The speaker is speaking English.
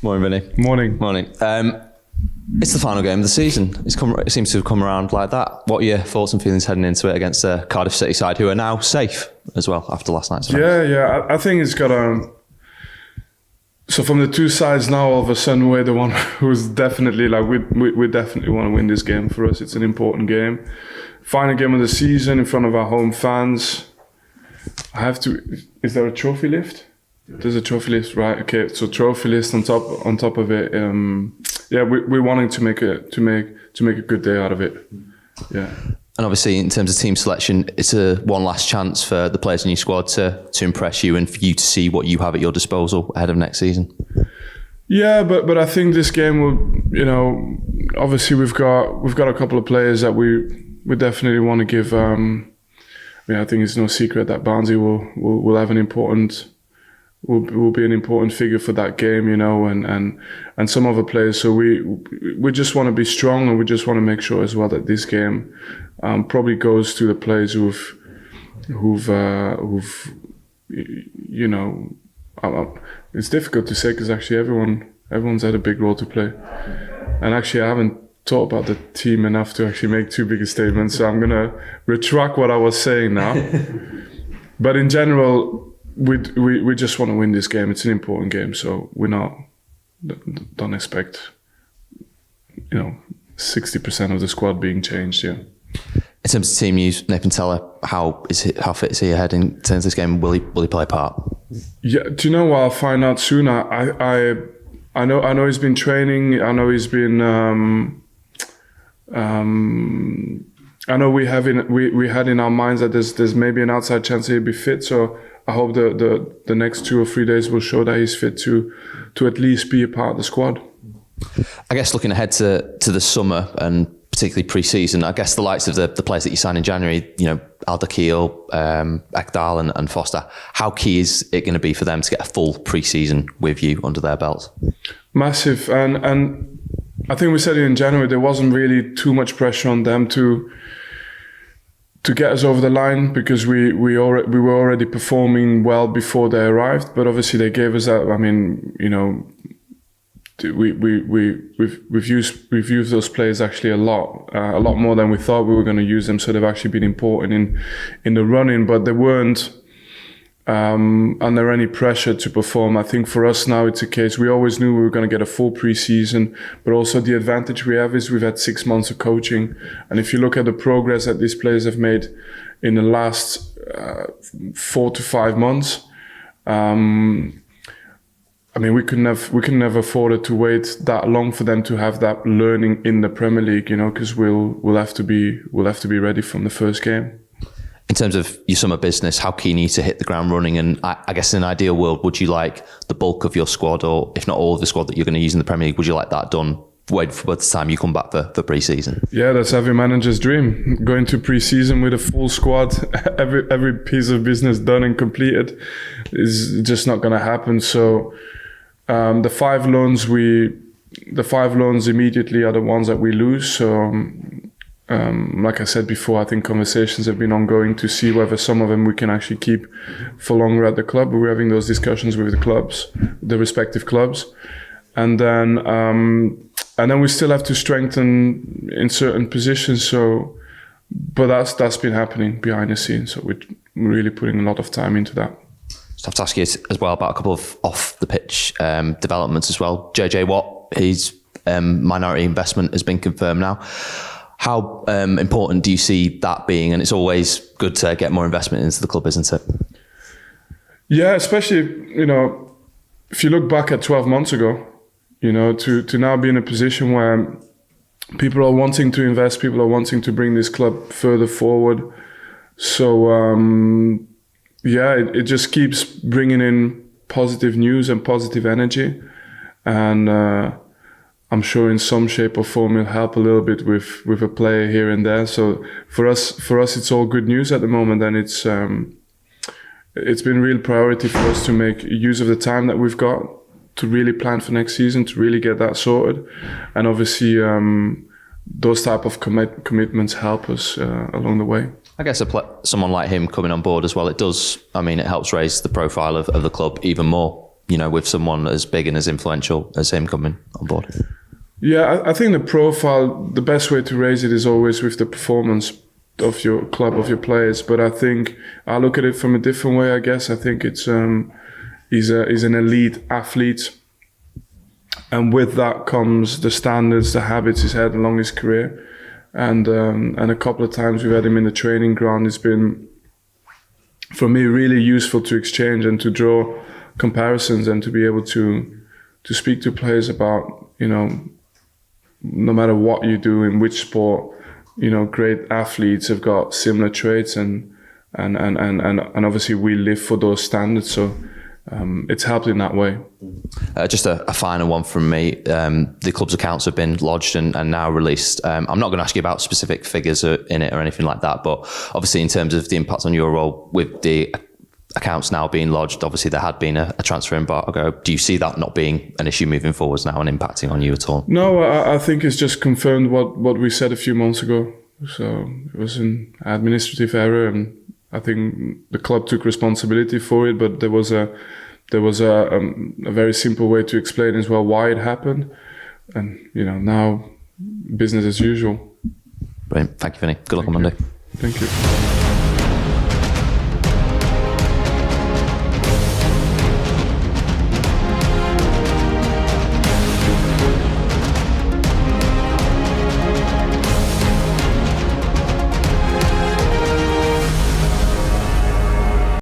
Morning, Vinny. Morning. Morning. It's the final game of the season. It seems to have come around like that. What are your thoughts and feelings heading into it against the Cardiff City side, who are now safe as well after last night's event? Yeah. I think it's got So from the two sides now, all of a sudden we're the one who's definitely we definitely want to win this game. For us, it's an important game. Final game of the season in front of our home fans. Is there a trophy lift? There's a trophy list, right? Okay, so trophy list on top of it. We're wanting to make a good day out of it. Yeah. And obviously, in terms of team selection, it's a one last chance for the players in your squad to impress you and for you to see what you have at your disposal ahead of next season. Yeah, but I think this game will, obviously we've got a couple of players that we definitely want to give. I think it's no secret that Barnsley will have an important. Will be an important figure for that game, and some other players. So we just want to be strong, and we just want to make sure as well that this game probably goes to the players who've it's difficult to say because actually everyone's had a big role to play, and actually I haven't thought about the team enough to actually make too big a statement. So I'm gonna retract what I was saying now, but in general. We just want to win this game. It's an important game, so don't expect 60% of the squad being changed. Yeah. In terms of team use, Nathan Teller, how fit is he ahead in terms of this game? Will he play a part? Yeah. Do you know what? I'll find out soon. I know he's been training. I know he's been. I know we had in our minds that there's maybe an outside chance he'll be fit. So. I hope the next 2 or 3 days will show that he's fit to at least be a part of the squad. I guess looking ahead to the summer and particularly pre-season, I guess the likes of the players that you signed in January, Alderkeel, Ekdal and Foster, how key is it going to be for them to get a full pre-season with you under their belts? Massive. And I think we said it in January, there wasn't really too much pressure on them to get us over the line because we were already performing well before they arrived. But obviously they gave us that. I mean, we've used those players actually a lot more than we thought we were going to use them. So they've actually been important in the running, but they weren't under any pressure to perform. I think for us now it's a case, we always knew we were going to get a full pre-season, but also the advantage we have is we've had 6 months of coaching. And if you look at the progress that these players have made in the last 4 to 5 months, we couldn't have afforded to wait that long for them to have that learning in the Premier League, because we'll have to be ready from the first game. In terms of your summer business, how keen are you to hit the ground running? And I guess in an ideal world, would you like the bulk of your squad, or if not all of the squad that you're going to use in the Premier League, would you like that done by the time you come back for pre-season? Yeah, that's every manager's dream. Going to pre-season with a full squad, every piece of business done and completed is just not going to happen. So the five loans immediately are the ones that we lose. So like I said before, I think conversations have been ongoing to see whether some of them we can actually keep for longer at the club. We're having those discussions with the clubs, the respective clubs, and then we still have to strengthen in certain positions. So, but that's been happening behind the scenes. So we're really putting a lot of time into that. Just have to ask you as well about a couple of off the pitch developments as well. JJ Watt, his minority investment has been confirmed now. How important do you see that being? And it's always good to get more investment into the club, isn't it? Yeah, especially, if you look back at 12 months ago, to now be in a position where people are wanting to invest, people are wanting to bring this club further forward. So, it just keeps bringing in positive news and positive energy. And I'm sure in some shape or form it'll help a little bit with a player here and there. So for us, it's all good news at the moment, and it's been a real priority for us to make use of the time that we've got to really plan for next season, to really get that sorted. And obviously, those type of commitments help us along the way. I guess someone like him coming on board as well, it helps raise the profile of the club even more. with someone as big and as influential as him coming on board? Yeah, I think the profile, the best way to raise it is always with the performance of your club, of your players. But I think I look at it from a different way, I guess. I think it's he's an elite athlete. And with that comes the standards, the habits he's had along his career. And a couple of times we've had him in the training ground. It's been, for me, really useful to exchange and to draw comparisons and to be able to speak to players about, no matter what you do in which sport, great athletes have got similar traits and obviously we live for those standards. So it's helped in that way. Just a final one from me. The club's accounts have been lodged and now released. I'm not going to ask you about specific figures in it or anything like that, but obviously in terms of the impact on your role with the accounts now being lodged, obviously there had been a transfer embargo. Do you see that not being an issue moving forwards now and impacting on you at all? No, I think it's just confirmed what we said a few months ago. So it was an administrative error, and I think the club took responsibility for it. But there was a very simple way to explain as well why it happened, and now business as usual. Brilliant. Thank you, Vinny. Good luck on Monday. Thank you.